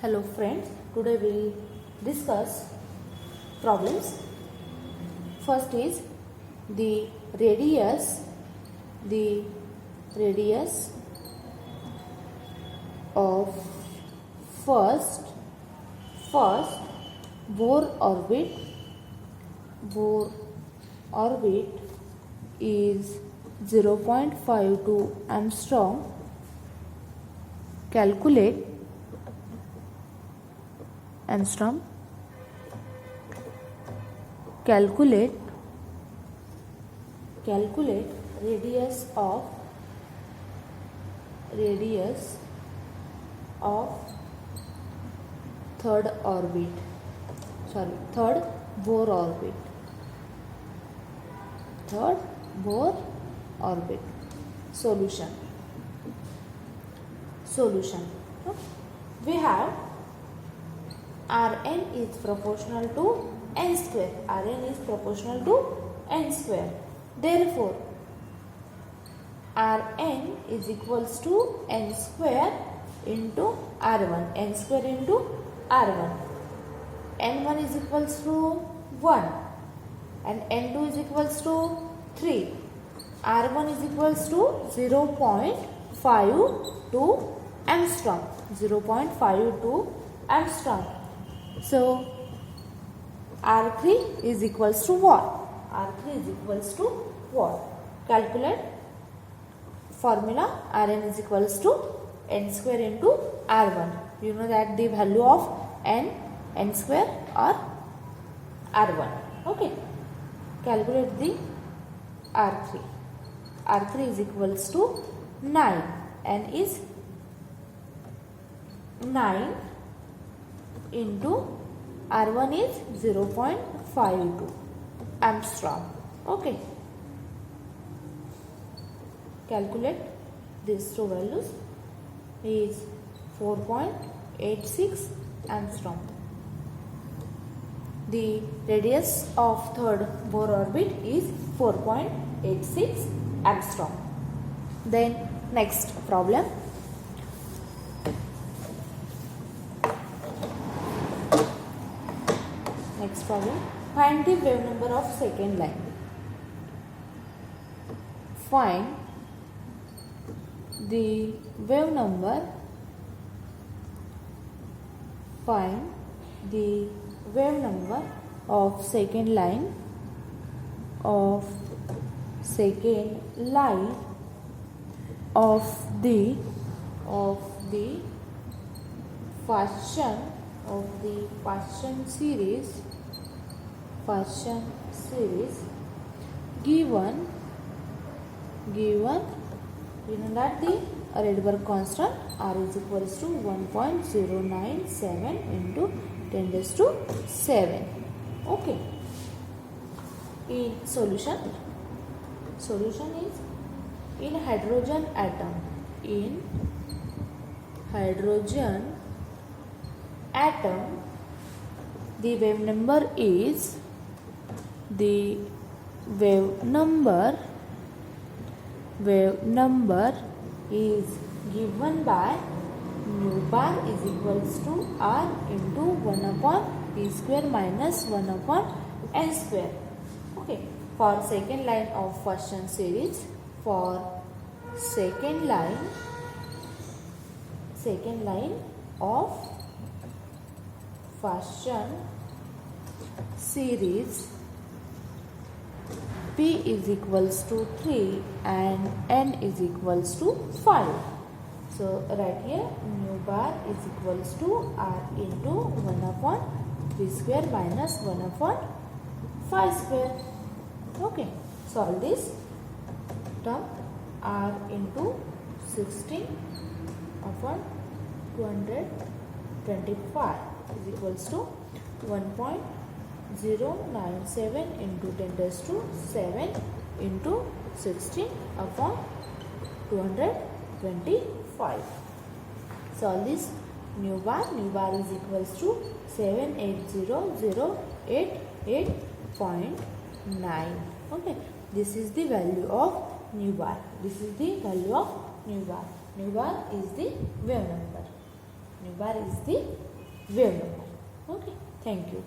Hello friends, today we will discuss problems. First is the radius of first Bohr orbit is 0.52 angstrom. Calculate radius of third Bohr orbit. Solution. We have Rn is proportional to n square. Therefore, Rn is equals to n square into R1. n square into R1. n1 is equals to 1 and n2 is equals to 3. R1 is equals to 0.52 angstrom. 0.52 angstrom. So, R3 is equals to what? Calculate formula. Rn is equals to n square into R1. You know that the value of n square or R1. Okay. Calculate the R3. R3 is equals to 9. N is 9 into R1 is 0.52 angstrom. Okay. Calculate these two values. Is 4.86 angstrom. The radius of third Bohr orbit is 4.86 angstrom. Then next problem. Find the wave number of second line. Find the wave number of second line of the Paschen series given you know that the Rydberg constant R is equals to 1.097 into 10 raised to 7. Okay. In solution is in hydrogen atom. The wave number is given by mu bar is equals to R into 1 upon P square minus 1 upon N square. Okay. For second line of Paschen series, of Paschen series, P is equals to 3 and N is equals to 5. So, right here mu bar is equals to R into 1 upon P square minus 1 upon 5 square. Okay. Solve this term. R into 16 upon 225 is equals to 1.097 into 10 raised to 7 into 16 upon 225. Solve this. Mu bar is equals to 78008.9. Okay. This is the value of mu bar. Mu bar is the wave number. वेळ नको. Okay, thank you.